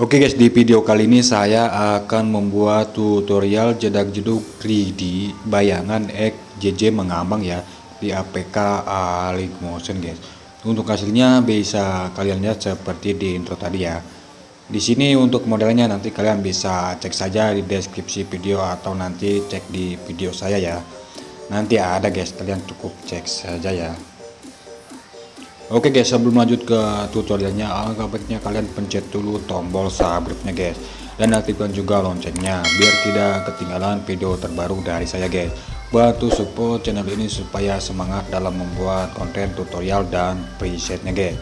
Oke guys, di video kali ini saya akan membuat tutorial jedak-jeduk 3D bayangan X JJ mengambang ya di APK Motion guys. Untuk hasilnya bisa kalian lihat seperti di intro tadi ya. Di sini untuk modelnya nanti kalian bisa cek saja di deskripsi video atau nanti cek di video saya ya. Nanti ada guys, kalian cukup cek saja ya. Oke guys, sebelum lanjut ke tutorialnya, alangkah baiknya kalian pencet dulu tombol subscribe-nya guys, dan aktifkan juga loncengnya biar tidak ketinggalan video terbaru dari saya guys. Bantu support channel ini supaya semangat dalam membuat konten tutorial dan presetnya guys.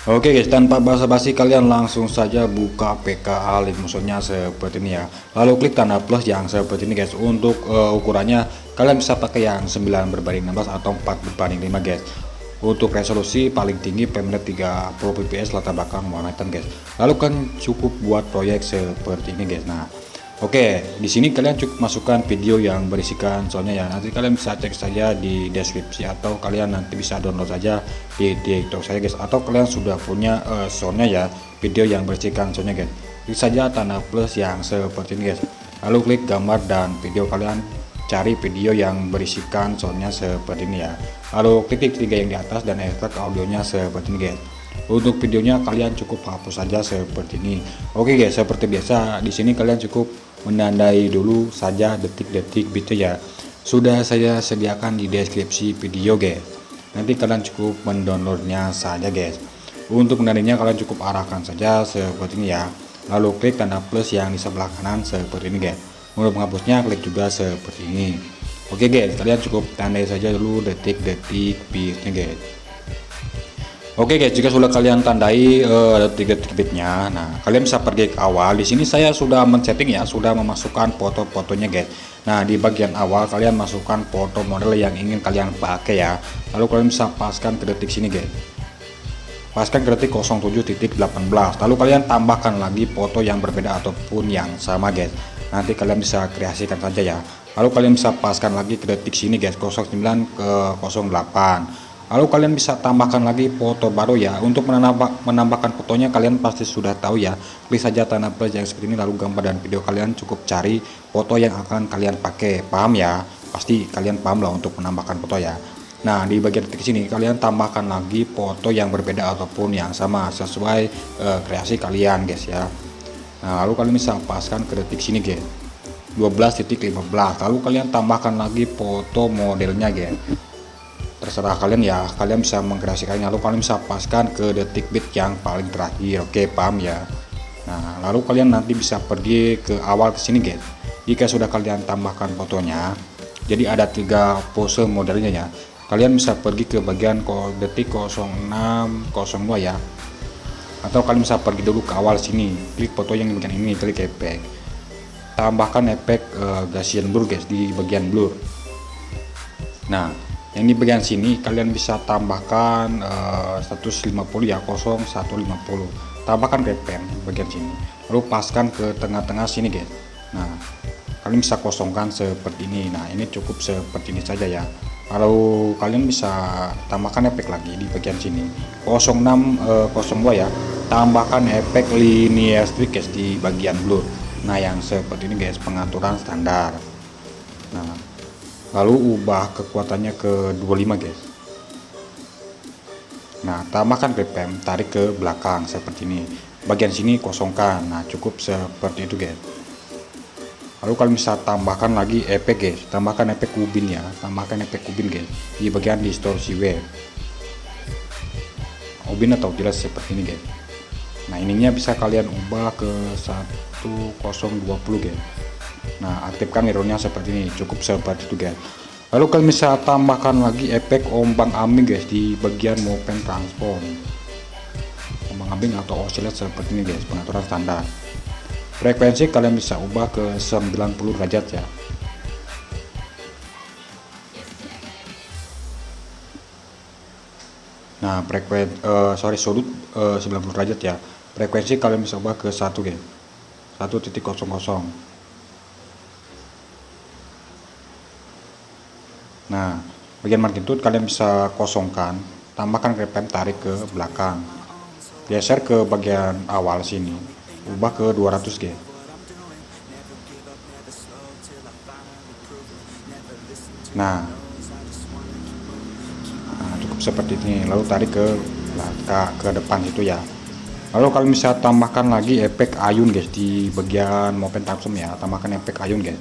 Oke guys, tanpa basa-basi kalian langsung saja buka PK Motion-nya seperti ini ya. Lalu klik tanda plus yang seperti ini guys. Untuk ukurannya kalian bisa pakai yang 9 berbanding 16 atau 4 berbanding 5 guys. Untuk resolusi paling tinggi pemnet 30 fps latar belakang warna hitam guys. Lalu kan cukup buat proyek seperti ini guys. Nah, oke, di sini kalian cukup masukkan video yang berisikan soalnya ya. Nanti kalian bisa cek saja di deskripsi atau kalian nanti bisa download saja di TikTok saya guys. Atau kalian sudah punya soundnya ya, video yang berisikan soundnya guys. Klik saja tanda plus yang seperti ini guys. Lalu klik gambar dan video, kalian cari video yang berisikan soundnya seperti ini ya. Lalu klik tiga yang di atas dan ekstrak audionya seperti ini guys. Untuk videonya kalian cukup hapus saja seperti ini. Oke guys, seperti biasa di sini kalian cukup menandai dulu saja detik-detik gitu ya. Sudah saya sediakan di deskripsi video guys. Nanti kalian cukup mendownloadnya saja guys. Untuk menandainya kalian cukup arahkan saja seperti ini ya. Lalu klik tanda plus yang di sebelah kanan seperti ini guys. Untuk menghapusnya klik juga seperti ini. Oke guys, kalian cukup tandai saja dulu detik-detik bitnya guys. Oke guys, jika sudah kalian tandai detik-detik bitnya, nah kalian bisa pergi ke awal. Di sini saya sudah men-setting ya, sudah memasukkan foto-fotonya guys. Nah, di bagian awal kalian masukkan foto model yang ingin kalian pakai ya. Lalu kalian bisa paskan ke detik sini guys. Paskan ke detik 07.18. Lalu kalian tambahkan lagi foto yang berbeda ataupun yang sama guys. Nanti kalian bisa kreasikan saja ya. Lalu kalian bisa paskan lagi ke detik sini guys, 09 ke 08. Lalu kalian bisa tambahkan lagi foto baru ya. Untuk menambahkan fotonya kalian pasti sudah tahu ya. Klik saja tanda plus yang seperti ini, lalu gambar dan video kalian cukup cari foto yang akan kalian pakai. Paham ya? Pasti kalian paham lah untuk menambahkan foto ya. Nah, di bagian detik sini kalian tambahkan lagi foto yang berbeda ataupun yang sama sesuai kreasi kalian guys ya. Nah, lalu kalian bisa paskan ke detik sini guys, 12.15. Lalu kalian tambahkan lagi foto modelnya guys. Terserah kalian ya, kalian bisa mengkreasikannya. Lalu kalian bisa paskan ke detik bit yang paling terakhir. Oke, paham ya? Nah, lalu kalian nanti bisa pergi ke awal ke sini guys. Jika sudah kalian tambahkan fotonya, jadi ada 3 pose modelnya ya. Kalian bisa pergi ke bagian detik 0602 ya. Atau kalian bisa pergi dulu ke awal sini, klik foto yang di bagian ini, klik efek, tambahkan efek Gaussian blur guys di bagian blur. Nah, yang di bagian sini kalian bisa tambahkan 150 ya, 0150. Tambahkan repen bagian sini, lalu paskan ke tengah-tengah sini guys. Nah, kalian bisa kosongkan seperti ini. Nah, ini cukup seperti ini saja ya. Kalau kalian bisa tambahkan efek lagi di bagian sini 0602 ya, tambahkan efek linear streak guys di bagian blur. Nah, yang seperti ini guys, pengaturan standar. Nah, lalu ubah kekuatannya ke 25 guys. Nah, tambahkan repen, tarik ke belakang seperti ini. Bagian sini kosongkan. Nah, cukup seperti itu guys. Lalu kalian bisa tambahkan lagi efek guys, tambahkan efek kubin ya, tambahkan efek kubin guys di bagian distorsi wave, kubin atau jelas seperti ini guys. Nah, ininya bisa kalian ubah ke 1020 guys. Nah, aktifkan mirrornya seperti ini, cukup seperti itu guys. Lalu kalian bisa tambahkan lagi efek ombang ambing guys di bagian movement transform, ombang ambing atau oscillate seperti ini guys, pengaturan standar. Frekuensi kalian bisa ubah ke 90 derajat ya. Nah, sudut 90 derajat ya. Frekuensi kalian bisa ubah ke 1 guys, 1.00. Nah, bagian magnitude kalian bisa kosongkan, tambahkan repen, tarik ke belakang. geser ke bagian awal sini, ubah ke 200 guys. Nah, cukup seperti ini, lalu tarik ke depan itu ya. Lalu kalau bisa tambahkan lagi efek ayun guys di bagian motion transform ya, tambahkan efek ayun guys.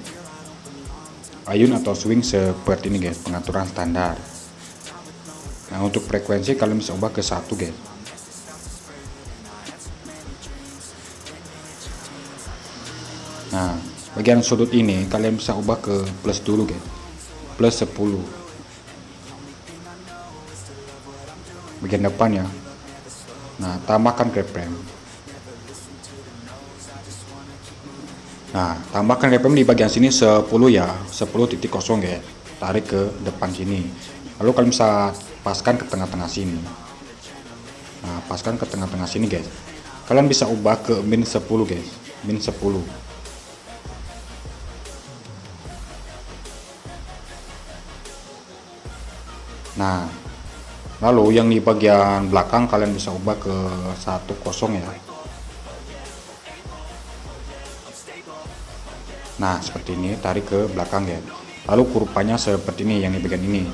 Ayun atau swing seperti ini guys, pengaturan standar. Nah, untuk frekuensi kalian bisa ubah ke 1 guys. Nah, bagian sudut ini kalian bisa ubah ke plus dulu guys, plus 10. Bagian depan ya. Nah, tambahkan keyframe. Nah, tambahkan keyframe di bagian sini 10 ya, 10.0 guys. Tarik ke depan sini. Lalu kalian bisa paskan ke tengah-tengah sini. Nah, paskan ke tengah-tengah sini guys. Kalian bisa ubah ke min 10 guys, min 10. Nah, lalu yang di bagian belakang kalian bisa ubah ke 10 ya. Nah, seperti ini, tarik ke belakang ya. Lalu kurvanya seperti ini yang di bagian ini.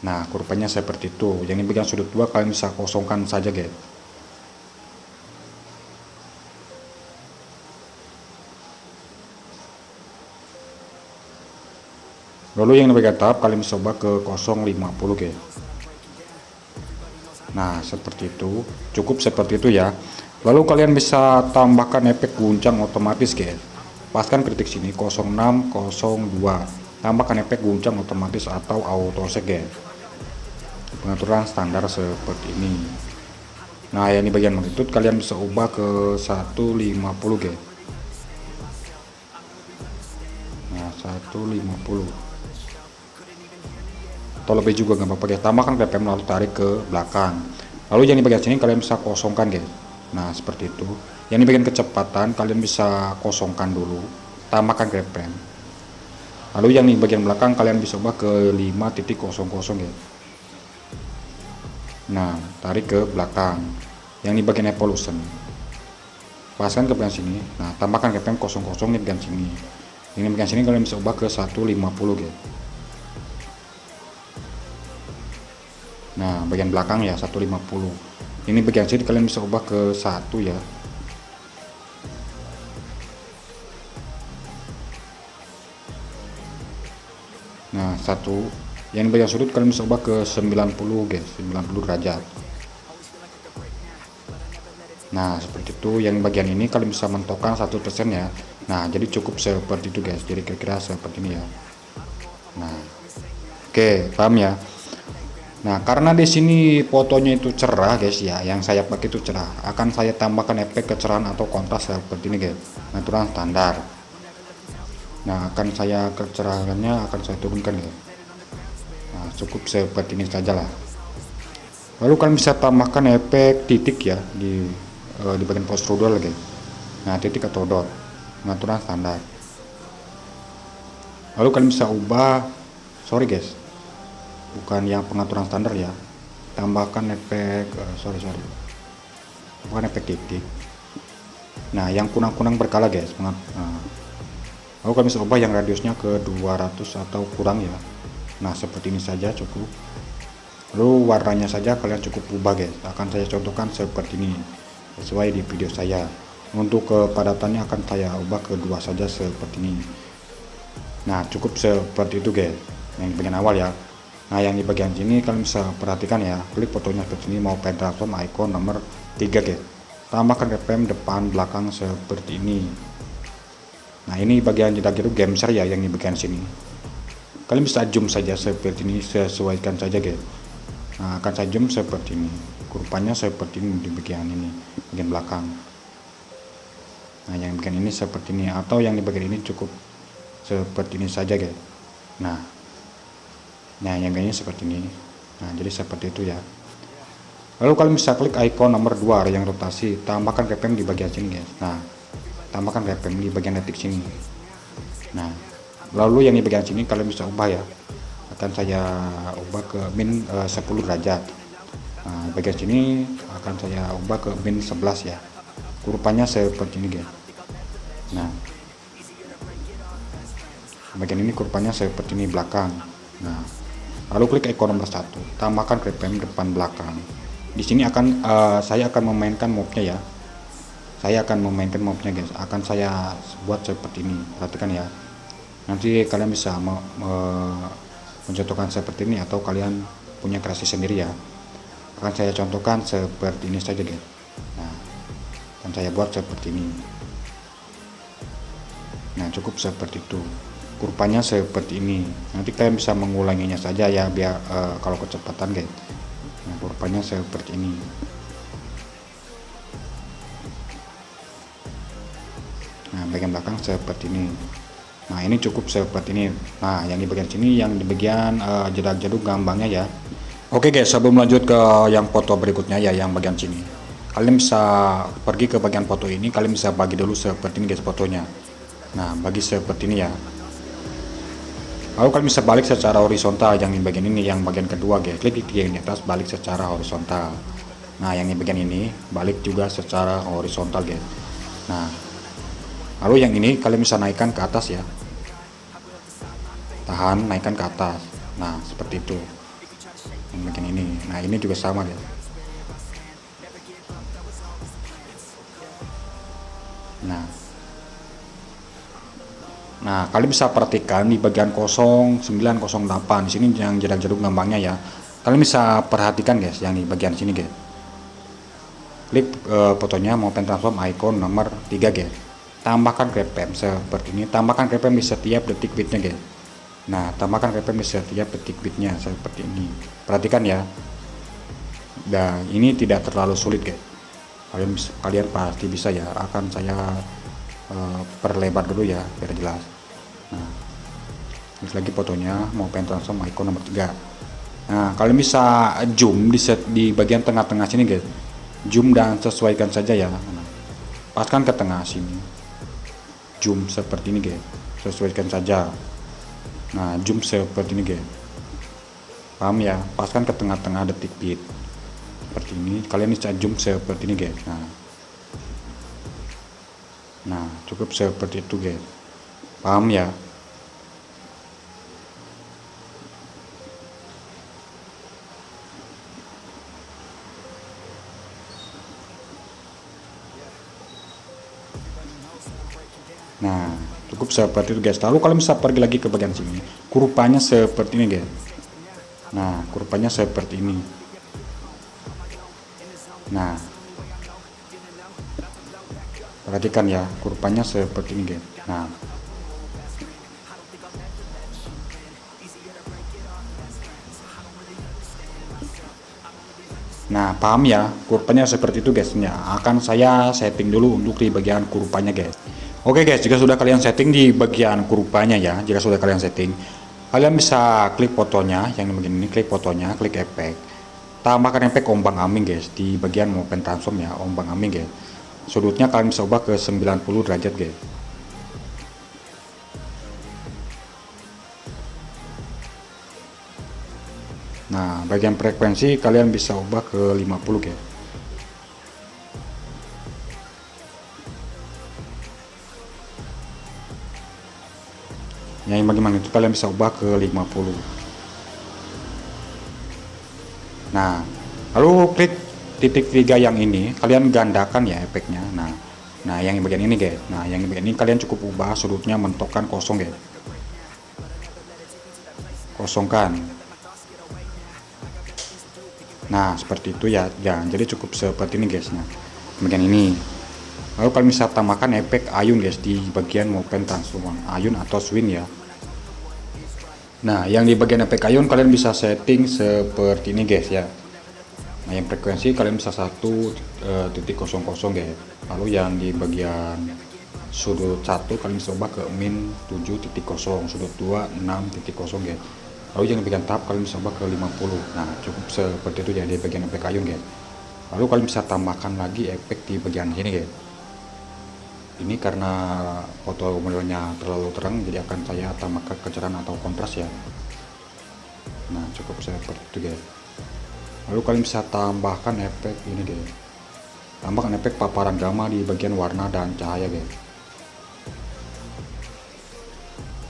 Nah, kurvanya seperti itu. Yang di bagian sudut 2 kalian bisa kosongkan saja guys. Lalu yang di bagian tahap kalian bisa ubah ke 050 guys. Nah, seperti itu, cukup seperti itu ya. Lalu kalian bisa tambahkan efek guncang otomatis guys. Paskan kritik sini 0602. Tambahkan efek guncang otomatis atau auto set guys. Pengaturan standar seperti ini. Nah, yang di bagian magnitude kalian bisa ubah ke 150 guys. Nah, 150. Atau lebih juga nggak apa-apa guys. Tambahkan BPM lalu tarik ke belakang. Lalu yang di bagian sini kalian bisa kosongkan guys. Nah, seperti itu. Yang di bagian kecepatan kalian bisa kosongkan dulu, tambahkan BPM. Lalu yang di bagian belakang kalian bisa ubah ke 5.00 guys. Nah, tarik ke belakang. Yang di bagian evolution, paskan ke bagian sini. Nah, tambahkan BPM 00 di bagian sini. Ini bagian sini kalian bisa ubah ke 150 guys. Nah, bagian belakang ya 150. Ini bagian sini kalian bisa ubah ke 1 ya. Nah, 1. Yang bagian sudut kalian bisa ubah ke 90 guys, 90 derajat. Nah, seperti itu. Yang bagian ini kalian bisa mentokkan 1% ya. Nah, jadi cukup seperti itu guys. Jadi kira-kira seperti ini ya. Nah, oke, paham ya. Nah, karena di sini fotonya itu cerah guys ya, yang saya pakai itu cerah, akan saya tambahkan efek kecerahan atau kontras seperti ini guys, aturan standar. Nah, akan saya kecerahannya akan saya turunkan guys. Nah, cukup seperti ini saja lah. Lalu kalian bisa tambahkan efek titik ya di bagian post rudal guys. Nah, titik atau dot, aturan standar. Lalu kalian bisa ubah, sorry guys, bukan yang pengaturan standar ya, tambahkan efek bukan efek titik. Nah, yang kunang-kunang berkala guys. Nah, lalu kalian bisa ubah yang radiusnya ke 200 atau kurang ya. Nah, seperti ini saja cukup. Lalu warnanya saja kalian cukup ubah guys, akan saya contohkan seperti ini sesuai di video saya. Untuk kepadatannya akan saya ubah ke 2 saja seperti ini. Nah, cukup seperti itu guys yang di bagian awal ya. Nah, yang di bagian sini kalian bisa perhatikan ya, klik fotonya seperti ini, mau pen transform icon nomor 3 guys. Tambahkan BPM depan belakang seperti ini. Nah, ini bagian jeda gitu game share ya yang di bagian sini. Kalian bisa zoom saja seperti ini, sesuaikan saja guys. Nah, akan saya zoom seperti ini. Kurvanya seperti ini di bagian ini, bagian belakang. Nah, yang bagian ini seperti ini, atau yang di bagian ini cukup seperti ini saja guys. Nah, yang ini seperti ini. Nah, jadi seperti itu ya. Lalu kalian bisa klik icon nomor 2 yang rotasi, tambahkan BPM di bagian sini guys. Nah, tambahkan BPM di bagian detik sini. Nah, lalu yang di bagian sini kalian bisa ubah ya. Akan saya ubah ke min 10 derajat. Nah, bagian sini akan saya ubah ke min 11 ya, kurvanya seperti ini guys. Nah, bagian ini kurvanya seperti ini belakang. Nah, lalu klik ikon nomor 1, tambahkan keyframe depan belakang. Di sini saya akan memainkan mobnya ya. Saya akan memainkan mobnya guys. Akan saya buat seperti ini. Perhatikan ya. Nanti kalian bisa mencontohkan seperti ini atau kalian punya kreasi sendiri ya. Akan saya contohkan seperti ini saja guys. Nah, akan saya buat seperti ini. Nah, cukup seperti itu. Kurvanya seperti ini. Nanti kalian bisa mengulanginya saja ya, biar kalau kecepatan guys. Nah, kurvanya seperti ini. Nah, bagian belakang seperti ini. Nah, ini cukup seperti ini. Nah, yang di bagian sini, yang di bagian jedak-jeduk gambarnya ya. Oke guys, sebelum lanjut ke yang foto berikutnya ya, yang bagian sini, kalian bisa pergi ke bagian foto ini. Kalian bisa bagi dulu seperti ini guys fotonya. Nah, bagi seperti ini ya. Lalu kalian bisa balik secara horizontal. Yang di bagian ini, yang bagian kedua guys, klik yang di atas, balik secara horizontal. Nah, yang di bagian ini balik juga secara horizontal guys. Nah, lalu yang ini kalian bisa naikkan ke atas ya, tahan, naikkan ke atas. Nah, seperti itu yang bagian ini. Nah, ini juga sama guys. Nah, kalian bisa perhatikan di bagian 0908 di sini yang jedak-jeduk gambarnya ya. Kalian bisa perhatikan guys, yang di bagian sini guys. Klik fotonya, mau pen transform icon nomor 3 guys. Tambahkan keyframe seperti ini. Tambahkan keyframe di setiap detik bitnya guys. Nah, tambahkan keyframe di setiap detik bitnya seperti ini. Perhatikan ya. Dan ini tidak terlalu sulit guys. Kalian pasti bisa ya. Akan saya perlebar dulu ya biar jelas. Nah, ini lagi fotonya, mau pen transform icon nomor 3. Nah, kalian bisa zoom di bagian tengah-tengah sini guys. Zoom dan sesuaikan saja ya. Nah, paskan ke tengah sini. Zoom seperti ini guys. Sesuaikan saja. Nah, zoom seperti ini guys. Paham ya? Paskan ke tengah-tengah detik bit. Seperti ini. Kalian bisa zoom seperti ini guys. Nah, cukup seperti itu guys. Paham ya? Nah, cukup seperti itu guys. Lalu kalian bisa pergi lagi ke bagian sini. Kurvanya seperti ini guys. Nah, kurvanya seperti ini. Nah, perhatikan ya, kurvanya seperti ini guys. Nah, paham ya, kurvanya seperti itu guys. Ya, akan saya setting dulu untuk di bagian kurvanya guys. Oke guys, jika sudah kalian setting di bagian kurvanya ya, jika sudah kalian setting, kalian bisa klik fotonya, yang bagian ini klik fotonya, klik efek, tambahkan efek ombang ambing guys di bagian mau pen transform ya, ombang ambing guys. Sudutnya kalian bisa ubah ke 90 derajat guys. Nah, bagian frekuensi kalian bisa ubah ke 50 guys. Yang bagaimana itu kalian bisa ubah ke 50. Nah, lalu klik titik 3 yang ini, kalian gandakan ya efeknya. Nah, yang bagian ini guys. Nah, yang bagian ini kalian cukup ubah sudutnya mentokkan kosong guys. Kosongkan. Nah, seperti itu ya. Jadi cukup seperti ini guys. Nah, bagian ini. Lalu kalian bisa tambahkan efek ayun guys di bagian pen transform ayun atau swing ya. Nah, yang di bagian efek ayun kalian bisa setting seperti ini guys ya. Nah, yang frekuensi kalian bisa 1.00 guys. Lalu yang di bagian sudut 1 kalian bisa ubah ke min 7.0, sudut 2 6.0 guys. Lalu yang di bagian tab kalian bisa ubah ke 50. Nah, cukup seperti itu ya di bagian efek ayun guys. Lalu kalian bisa tambahkan lagi efek di bagian sini guys. Ini karena foto modelnya terlalu terang, jadi akan saya tambahkan kecerahan atau kontras ya. Nah, cukup seperti itu guys. Lalu kalian bisa tambahkan efek ini guys, tambahkan efek paparan gamma di bagian warna dan cahaya guys,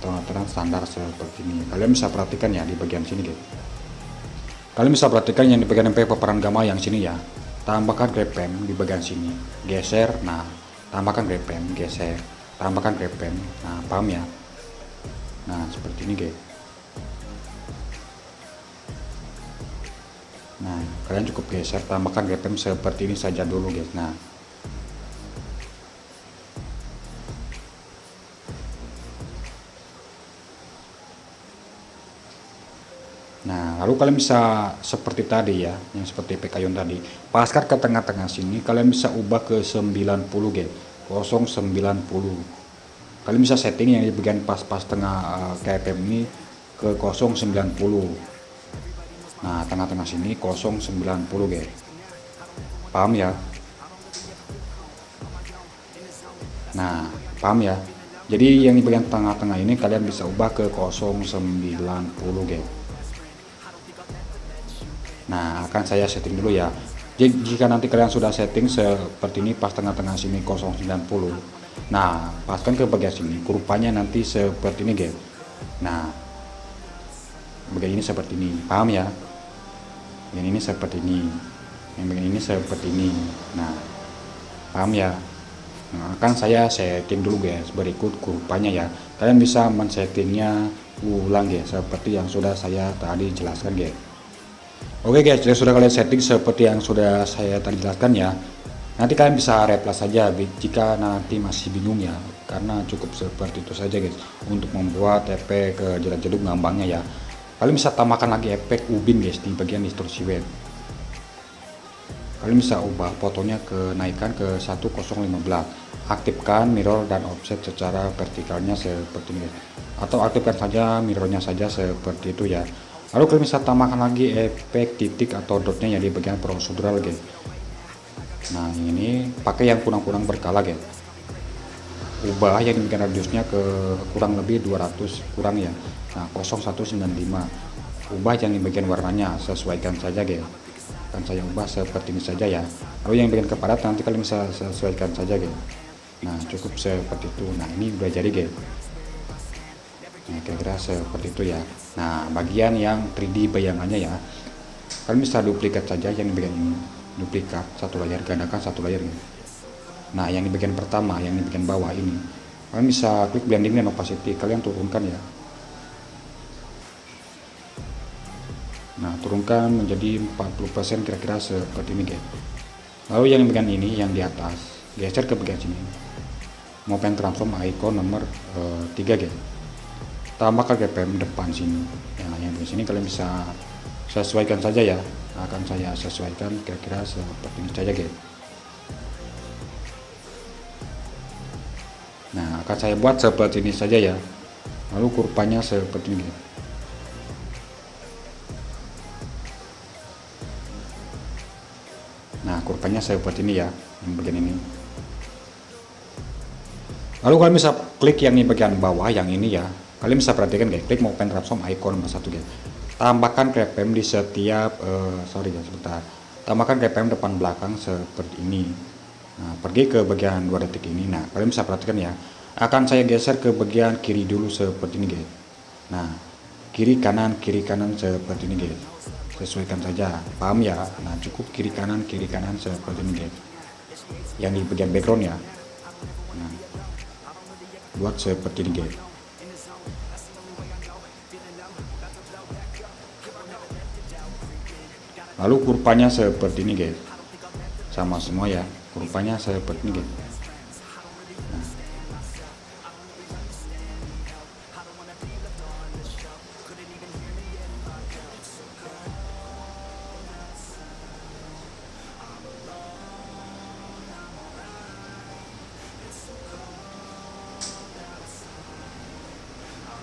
terang-terang standar seperti ini. Kalian bisa perhatikan ya di bagian sini guys, kalian bisa perhatikan yang di bagian efek paparan gamma yang sini ya. Tambahkan grab pen di bagian sini, geser, nah tambahkan grab pen, geser, tambahkan grab pen, nah paham ya. Nah seperti ini guys. Nah kalian cukup geser, tambahkan grab pen seperti ini saja dulu guys. Nah, lalu kalian bisa seperti tadi ya, yang seperti PK Yon tadi. Paskan ke tengah-tengah sini, kalian bisa ubah ke 90 guys. 090. Kalian bisa setting yang di bagian pas-pas tengah KFM ini ke 090. Nah, tengah-tengah sini 090 guys. Paham ya? Nah, paham ya? Jadi yang di bagian tengah-tengah ini kalian bisa ubah ke 090 guys. Nah akan saya setting dulu ya. Jadi jika nanti kalian sudah setting seperti ini pas tengah-tengah sini 090, nah paskan ke bagian sini kurvanya nanti seperti ini guys. Nah bagian ini seperti ini, paham ya? Yang ini seperti ini, yang bagian ini seperti ini. Nah paham ya? Nah, akan saya setting dulu guys, berikut kurvanya ya. Kalian bisa men-settingnya ulang guys, seperti yang sudah saya tadi jelaskan guys. Oke guys, jadi sudah kalian setting seperti yang sudah saya tadi jelaskan ya. Nanti kalian bisa reply saja jika nanti masih bingung ya, karena cukup seperti itu saja guys untuk membuat efek ke jedak-jeduk ngambangnya ya. Kalian bisa tambahkan lagi efek ubin guys di bagian distorsi wave. Kalian bisa ubah fotonya ke naikkan ke 1015, aktifkan mirror dan offset secara vertikalnya seperti ini, atau aktifkan saja mirrornya saja seperti itu ya. Lalu kalian bisa tambahkan lagi efek titik atau dotnya ya di bagian prosedural guys. Nah ini pakai yang kurang-kurang berkala guys, ubah yang demikian radiusnya ke kurang lebih 200 kurang ya. Nah 0195, ubah yang di bagian warnanya, sesuaikan saja guys. Akan saya ubah seperti ini saja ya. Lalu yang bagian kepadat nanti kalian bisa sesuaikan saja guys. Nah cukup seperti itu. Nah ini udah jadi guys. Nah kira-kira seperti itu ya. Nah bagian yang 3D bayangannya ya, kalian bisa duplikat saja yang di bagian ini, duplikat satu layar, gandakan satu layar ya. Nah yang di bagian pertama, yang di bagian bawah ini, kalian bisa klik blending dan opacity, kalian turunkan ya. Nah turunkan menjadi 40% kira-kira seperti ini guys. Lalu yang di bagian ini, yang di atas, geser ke bagian sini, mau pen transform icon nomor 3 guys. Tambahkan GPM depan sini. Nah yang di sini kalian bisa sesuaikan saja ya. Akan saya sesuaikan kira-kira seperti ini saja guys. Nah akan saya buat seperti ini saja ya. Lalu kurvanya seperti ini guys. Nah kurvanya seperti ini ya, yang bagian ini. Lalu kalian bisa klik yang di bagian bawah yang ini ya. Kalian bisa perhatikan guys, klik mau pen transform icon nomor 1 guys. Tambahkan keyframe di setiap sorry guys sebentar. Tambahkan keyframe depan belakang seperti ini. Nah, pergi ke bagian 2 detik ini. Nah, kalian bisa perhatikan ya. Akan saya geser ke bagian kiri dulu seperti ini guys. Nah, kiri kanan seperti ini guys. Sesuaikan saja. Paham ya? Nah, cukup kiri kanan seperti ini guys. Yang di bagian background ya. Nah, buat seperti ini guys. Lalu kurvanya seperti ini guys, sama semua ya, kurvanya seperti ini guys.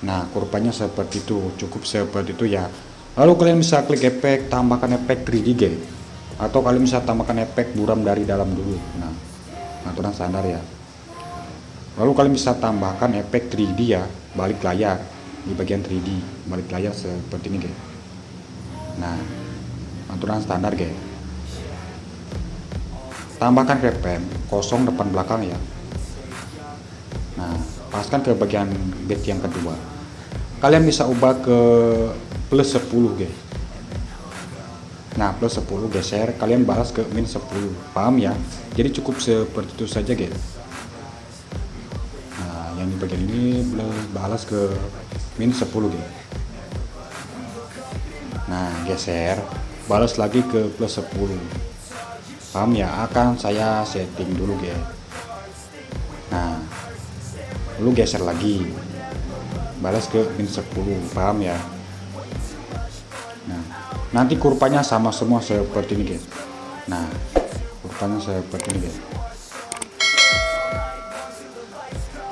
Nah kurvanya seperti itu, cukup seperti itu ya. Lalu kalian bisa klik efek, tambahkan efek 3D guys, atau kalian bisa tambahkan efek buram dari dalam dulu. Nah aturan standar ya. Lalu kalian bisa tambahkan efek 3D ya, balik layar di bagian 3D, balik layar seperti ini guys. Nah aturan standar guys. Tambahkan keypen kosong depan belakang ya. Nah, paskan ke bagian bed yang kedua. Kalian bisa ubah ke plus 10 guys. Nah, plus 10 geser, kalian balas ke min 10. Paham ya? Jadi cukup seperti itu saja guys. Nah, yang di bagian ini balas ke min 10 guys. Nah, geser, balas lagi ke plus 10. Paham ya? Akan saya setting dulu guys. Nah, lalu geser lagi, balas ke min 10. Paham ya? Nah, nanti kurvanya sama semua seperti ini guys. Nah, kurvanya seperti ini guys.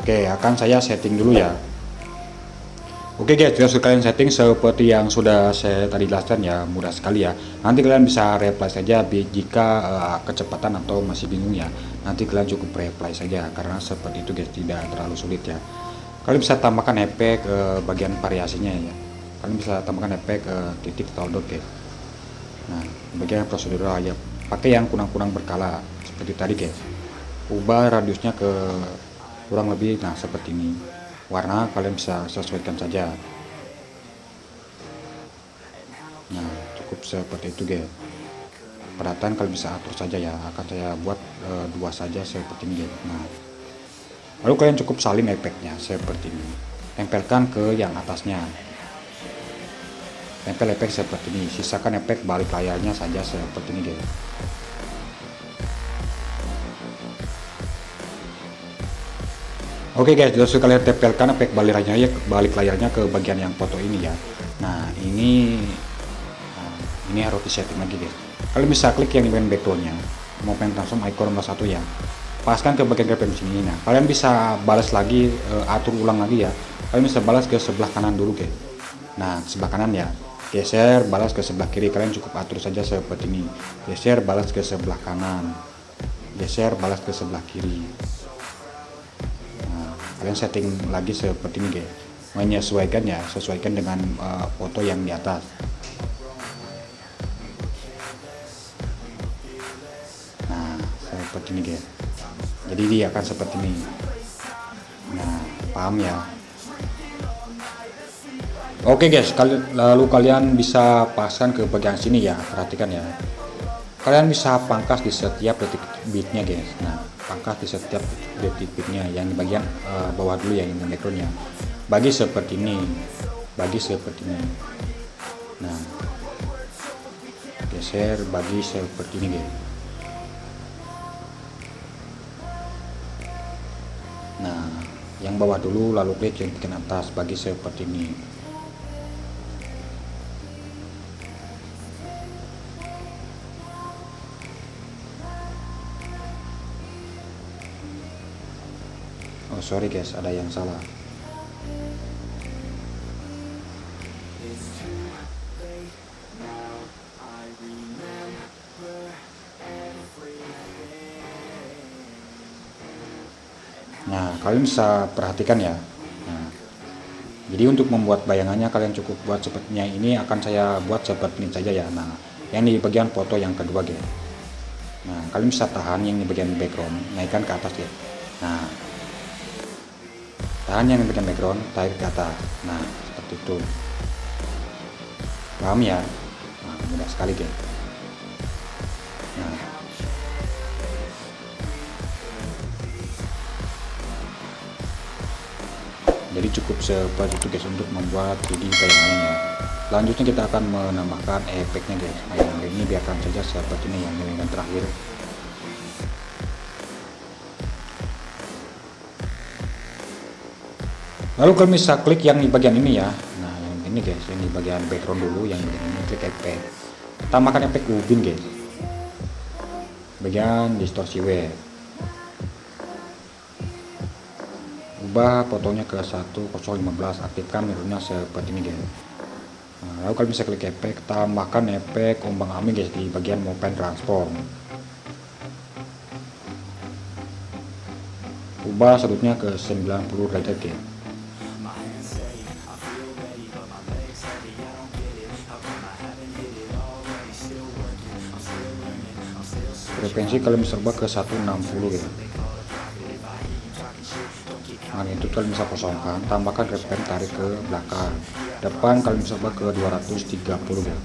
Oke, akan saya setting dulu ya. Oke guys, sudah kalian setting seperti yang sudah saya tadi jelaskan ya, mudah sekali ya. Nanti kalian bisa replay saja jika kecepatan atau masih bingung ya. Nanti kalian cukup replay saja karena seperti itu guys, tidak terlalu sulit ya. Kalian bisa tambahkan efek bagian variasinya ya. Kalian bisa tambahkan efek titik atau dot guys. Nah, bagian prosedural ya, pakai yang kunang-kunang berkala seperti tadi guys. Ubah radiusnya ke kurang lebih nah seperti ini. Warna kalian bisa sesuaikan saja. Nah, cukup seperti itu guys. Perhatian kalian bisa atur saja ya. Akan saya buat dua saja seperti ini guys. Nah, lalu kalian cukup salin efeknya seperti ini. Tempelkan ke yang atasnya. Tempel efek seperti ini. Sisakan efek balik layarnya saja seperti ini guys. Oke guys, sudah kalian tempelkan efek balik layarnya ke bagian yang foto ini ya. Nah, ini harus disetting lagi guys. Kalian bisa klik yang di bagian backgroundnya, mau pengen langsung icon nomor 1 ya. Paskan ke bagian keypen sini. Nah, kalian bisa balas lagi, atur ulang lagi ya. Kalian bisa balas ke sebelah kanan dulu guys. Nah, sebelah kanan ya. Geser, balas ke sebelah kiri. Kalian cukup atur saja seperti ini. Geser, balas ke sebelah kanan. Geser, balas ke sebelah kiri. Kalian setting lagi seperti ini guys, menyesuaikan ya, sesuaikan dengan foto yang di atas. Nah, seperti ini guys, jadi dia akan seperti ini. Nah, paham ya? Oke guys, lalu kalian bisa paskan ke bagian sini ya, perhatikan ya. Kalian bisa pangkas di setiap detik bitnya guys. Nah, pangkas di setiap detik bitnya yang di bagian bawah dulu ya, yang backgroundnya. Bagi seperti ini, bagi seperti ini. Nah, geser, bagi seperti ini guys. Nah, yang bawah dulu lalu klik yang bagian atas, bagi seperti ini. Oh sorry guys, ada yang salah. Nah, kalian bisa perhatikan ya. Nah, jadi untuk membuat bayangannya kalian cukup buat sepertinya ini, akan saya buat seperti ini saja ya. Nah, yang di bagian foto yang kedua guys. Nah, kalian bisa tahan yang di bagian background, naikkan ke atas ya. Nah, tahan yang di bagian background, tarik ke atas. Nah, seperti itu. Paham ya? Nah, mudah sekali guys. Nah, jadi cukup seperti itu guys untuk membuat 3D bayangannya. Selanjutnya kita akan menambahkan efeknya guys. Nah, yang ini biarkan saja seperti ini yang bagian terakhir. Lalu kalian bisa klik yang di bagian ini ya. Nah, yang ini guys, yang di bagian background dulu, yang bagian ini klik efek. Tambahkan efek ubin guys. Bagian distorsi wave. Ubah fotonya ke 1015, aktifkan mirrornya seperti ini guys. Nah, lalu kalian bisa klik efek, tambahkan efek ombang-ambing guys di bagian movement transform. Ubah sudutnya ke 90 derajat guys. frekuensi kalian bisa ubah ke 160 ya. Nah itu kalian bisa kosongkan, tambahkan reference, tarik ke belakang. Depan kalian bisa ubah ke 230 ya.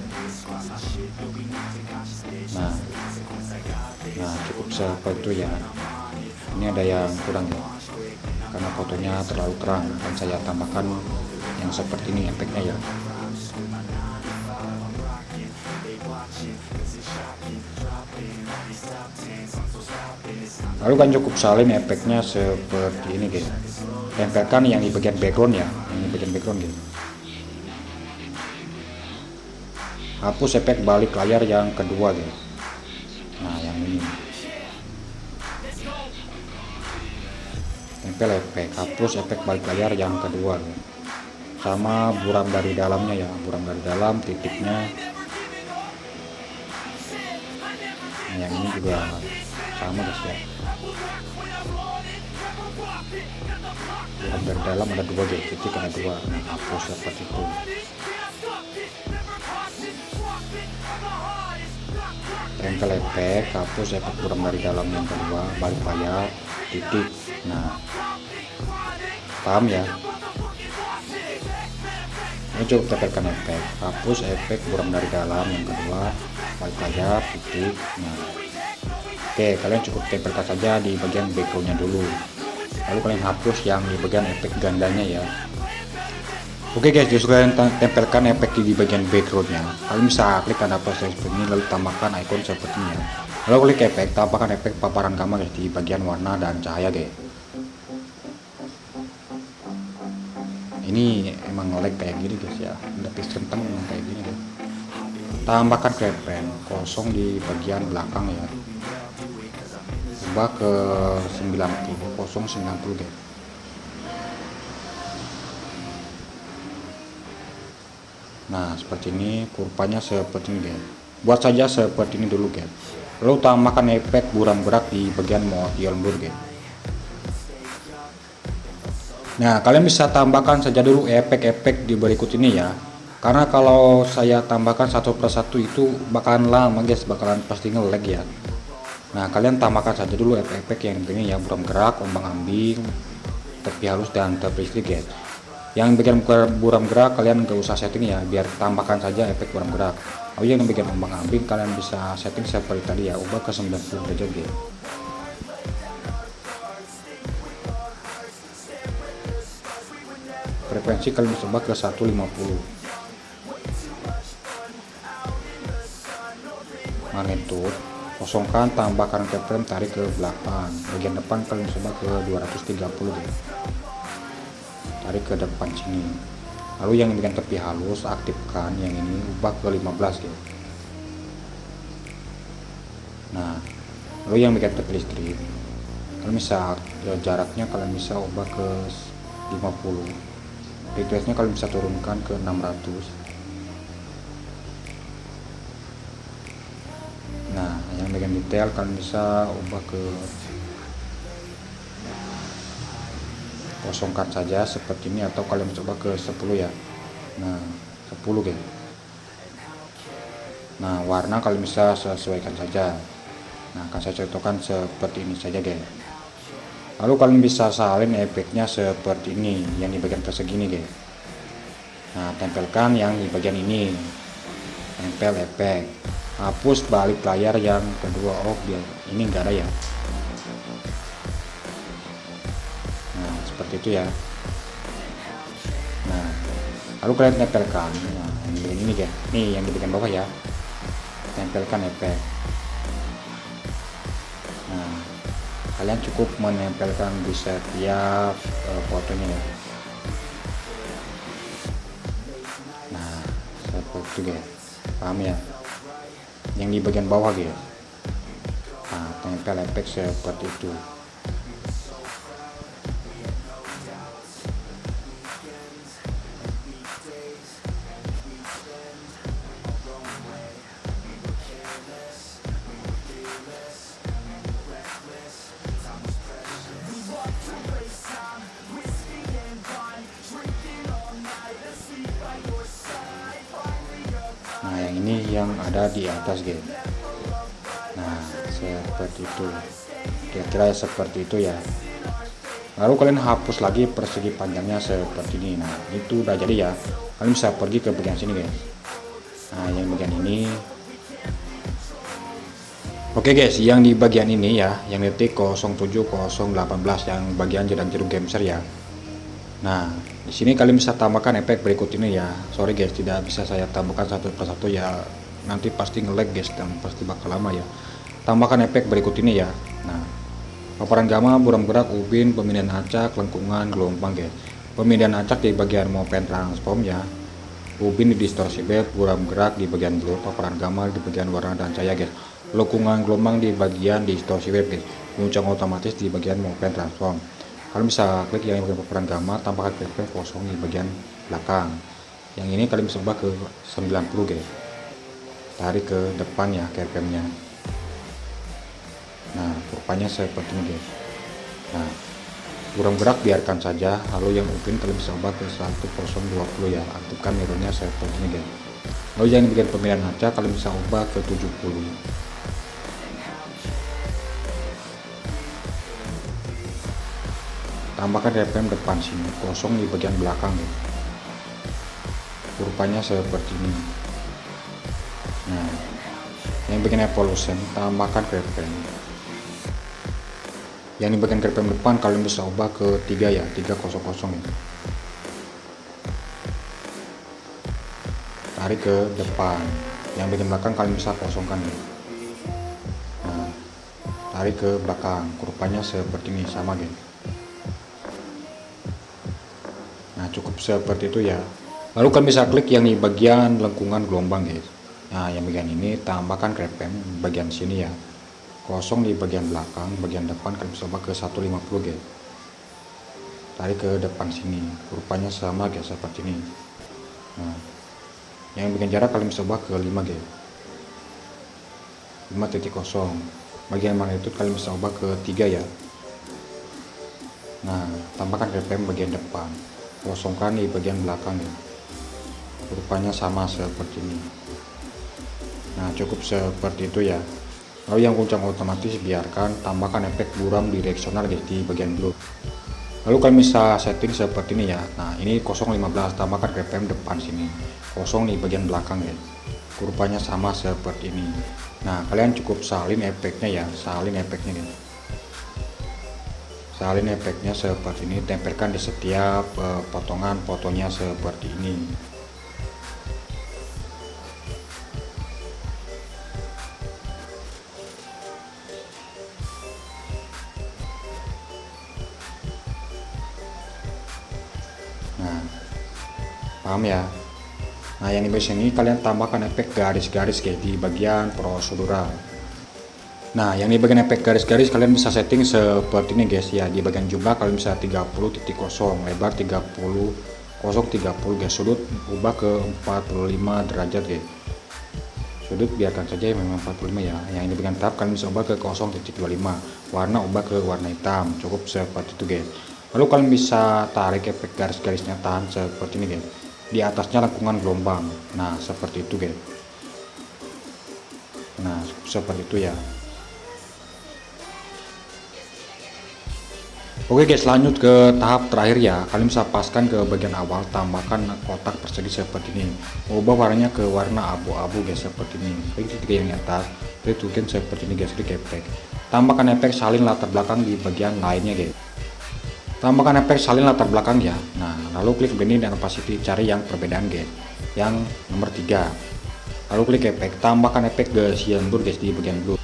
Nah cukup seperti itu ya. Ini ada yang kurang ya, karena fotonya terlalu terang, dan saya tambahkan yang seperti ini efeknya ya. Lalu kan cukup salin efeknya seperti ini guys. Tempelkan yang di bagian background ya, yang di bagian background guys. Hapus efek balik layar yang kedua guys. Nah yang ini. Tempel efek, hapus efek balik layar yang kedua guys. Sama buram dari dalamnya ya, buram dari dalam titiknya. Nah, yang ini juga sama guys ya. Buram dari dalam ada dua guys, titik ada dua. Nah, hapus seperti itu. Tempel efek, hapus efek buram dari dalam yang kedua, balik layar, titik. Nah, paham ya? Ini cukup tempelkan efek, hapus efek buram dari dalam yang kedua, balik layar, titik. Nah, oke, kalian cukup tempelkan saja di bagian backgroundnya dulu, lalu kalian hapus yang di bagian efek gandanya ya. Oke guys, justru kalian tempelkan efek di bagian backgroundnya. Kalian bisa klik tanda plus seperti ini, lalu tambahkan icon seperti ini ya. Lalu klik efek, tambahkan efek paparan gamma guys di bagian warna dan cahaya guys. Ini emang lag kayak gini guys ya, gratis kentang memang kayak gini guys. Tambahkan keyframe kosong di bagian belakang ya, ubah ke 90 guys. Nah seperti ini, kurvanya seperti ini guys. Buat saja seperti ini dulu guys. Lalu tambahkan efek buram gerak di bagian model blur guys. Nah kalian bisa tambahkan saja dulu efek-efek di berikut ini ya, karena kalau saya tambahkan satu persatu itu bakalan lama guys, bakalan pasti nge-lag ya. Nah kalian tambahkan saja dulu efek-efek yang ini ya, buram gerak, ombang ambing, tepi halus dan tepi listrik guys. Yang bagian buram gerak kalian gak usah setting ya, biar tambahkan saja efek buram gerak. Yang bagian ombang ambing kalian bisa setting seperti tadi ya, ubah ke 90 derajat guys. Frekuensi kalian bisa ubah ke 150. Magnitude kosongkan, tambahkan keyframe, tarik ke belakang. Bagian depan kalian bisa ubah ke 230 guys. Tarik ke depan sini. Lalu yang bagian tepi halus aktifkan, yang ini ubah ke 15 guys. Nah lalu yang bagian tepi listrik kalian bisa jaraknya kalian bisa ubah ke 50. Requestnya kalian bisa turunkan ke 600. Nah yang bagian detail kalian bisa ubah ke, kosongkan saja seperti ini, atau kalian coba ke 10 ya. Nah 10 guys. Nah warna kalian bisa sesuaikan saja. Nah akan saya contohkan seperti ini saja guys. Lalu kalian bisa salin efeknya seperti ini, yang di bagian persegi ini guys. Nah tempelkan yang di bagian ini, tempel efek, hapus balik layar yang kedua. Biar ini enggak ada ya. Nah seperti itu ya. Nah lalu kalian tempelkan yang di bagian ini guys, nih yang di bagian bawah ya, tempelkan efek. Nah kalian cukup menempelkan di setiap fotonya ya. Nah seperti itu guys, paham ya, yang di bagian bawah guys. Nah tempel efek seperti itu. Nah yang ini yang ada di atas guys. Nah seperti itu, kira-kira seperti itu ya. Lalu kalian hapus lagi persegi panjangnya seperti ini. Nah itu udah jadi ya, kalian bisa pergi ke bagian sini guys. Nah yang bagian ini, oke guys, yang di bagian ini ya, yang detik 07018 yang bagian jedak jeduk gamester ya. Nah di sini kalian bisa tambahkan efek berikut ini ya. Sorry guys, tidak bisa saya tambahkan satu persatu ya, nanti pasti nge-lag guys dan pasti bakal lama ya. Tambahkan efek berikut ini ya. Nah, paparan gamma, buram gerak, ubin, pemindahan acak, lengkungan, gelombang guys. Pemindahan acak di bagian movement transform ya. Ubin di distorsi bed, buram gerak di bagian blur, paparan gamma di bagian warna dan cahaya guys. Lengkungan gelombang di bagian distorsi bed guys. Guncang otomatis di bagian movement transform. Kalian bisa klik yang bagian paparan gamma, tambahkan keyframe kosong di bagian belakang. Yang ini kalian bisa ubah ke 90 guys. Tarik ke depan ya keyframe-nya. Nah rupanya seperti ini guys. Nah buram gerak biarkan saja, lalu yang ubin kalian bisa ubah ke 1020 ya, aktifkan mirrornya seperti ini guys. Lalu yang bagian pemilihan acak kalian bisa ubah ke 70. Tambahkan keyframe depan sini, kosong di bagian belakang guys. Rupanya seperti ini. Nah yang bagian evolution tambahkan keyframe. Yang di bagian keyframe depan kalian bisa ubah ke 3 ya, 300 ya. Tarik ke depan. Yang bagian belakang kalian bisa kosongkan ya. Nah tarik ke belakang, rupanya seperti ini sama guys. Nah cukup seperti itu ya. Lalu kalian bisa klik yang di bagian lengkungan gelombang guys. Nah yang bagian ini tambahkan keyframe bagian sini ya, kosong di bagian belakang, bagian depan kalian bisa ubah ke 150 guys. Tarik ke depan sini, rupanya sama guys seperti ini. Nah yang bagian jarak kalian bisa ubah ke 5 guys, 5.0. Bagian magnitude kalian bisa ubah ke 3 ya. Nah tambahkan keyframe bagian depan, kosongkan di bagian belakang ya, rupanya sama seperti ini. Nah cukup seperti itu ya. Lalu yang guncang otomatis biarkan, tambahkan efek buram direksional guys di bagian blue. Lalu kalian bisa setting seperti ini ya. Nah ini 015, tambahkan keyframe depan sini, kosong di bagian belakang guys. Rupanya sama seperti ini. Nah kalian cukup salin efeknya ya, salin efeknya guys. Salin efeknya seperti ini, tempelkan di setiap potongan fotonya seperti ini. Nah paham ya. Nah yang di bagian ini kalian tambahkan efek garis-garis kayak di bagian prosedural. Nah yang di bagian efek garis-garis kalian bisa setting seperti ini guys ya. Di bagian jumlah kalian bisa 30.0, lebar 30 guys, sudut ubah ke 45 derajat guys. Sudut biarkan saja memang 45 ya. Yang di bagian tab kalian bisa ubah ke 0.25, warna ubah ke warna hitam. Cukup seperti itu guys. Lalu kalian bisa tarik efek garis-garisnya, tahan seperti ini guys. Di atasnya lengkungan gelombang. Nah seperti itu guys. Nah seperti itu ya. Oke guys, lanjut ke tahap terakhir ya. Kalian bisa paskan ke bagian awal, tambahkan kotak persegi seperti ini. Ubah warnanya ke warna abu-abu guys seperti ini. Klik tiga yang di atas, klik token seperti ini guys, klik efek. Tambahkan efek salin latar belakang di bagian lainnya guys. Tambahkan efek salin latar belakang ya. Nah lalu klik blending dan opacity, cari yang perbedaan guys, yang nomor 3. Lalu klik efek, tambahkan efek Gaussian blur guys di bagian blue.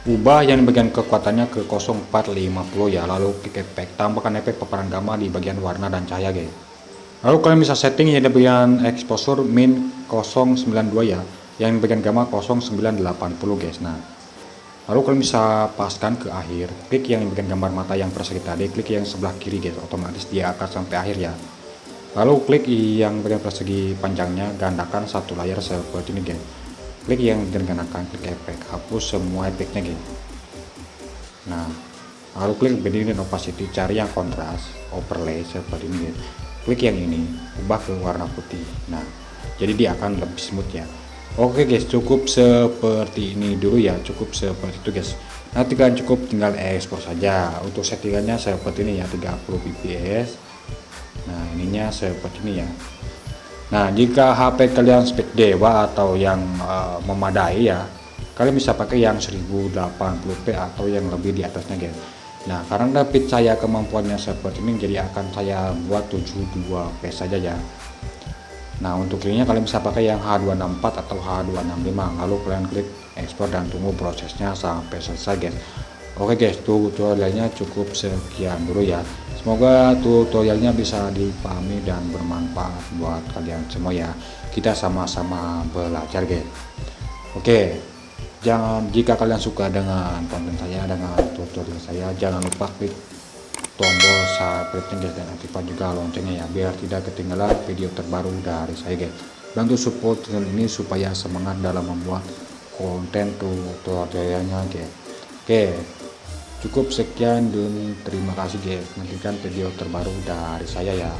Ubah yang bagian kekuatannya ke 0450 ya. Lalu klik efek, tambahkan efek paparan gamma di bagian warna dan cahaya guys. Lalu kalian bisa setting ya di bagian exposure min 092 ya, yang bagian gamma 0980 guys. Nah lalu kalian bisa paskan ke akhir, klik yang bagian gambar mata yang persegi tadi, klik yang sebelah kiri guys, otomatis dia akan sampai akhir ya. Lalu klik yang bagian persegi panjangnya, gandakan satu layar seperti ini guys. Klik yang gandakan, klik efek, hapus semua efeknya guys. Nah lalu klik blending dan opacity, cari yang kontras, overlay seperti ini guys. Klik yang ini, ubah ke warna putih. Nah jadi dia akan lebih smooth ya. Oke guys, cukup seperti ini dulu ya, cukup seperti itu guys. Nanti kalian cukup tinggal ekspor saja. Untuk settingannya seperti ini ya, 30 fps. Nah ininya seperti ini ya. Nah jika HP kalian spek dewa atau yang memadai ya, kalian bisa pakai yang 1080p atau yang lebih di atasnya guys. Nah karena rapid saya kemampuannya seperti ini, jadi akan saya buat 72p saja ya. Nah untuk ininya kalian bisa pakai yang H264 atau H265, lalu kalian klik ekspor dan tunggu prosesnya sampai selesai guys. Oke guys, tutorialnya cukup sekian dulu ya. Semoga tutorialnya bisa dipahami dan bermanfaat buat kalian semua ya. Kita sama-sama belajar guys. Oke, jika kalian suka dengan konten saya, dengan tutorial saya, jangan lupa klik tombol subscribe guys, dan aktifkan juga loncengnya ya, biar tidak ketinggalan video terbaru dari saya guys. Bantu support channel ini supaya semangat dalam membuat konten tutorialnya guys. Oke, cukup sekian dan terima kasih guys. Nantikan video terbaru dari saya ya.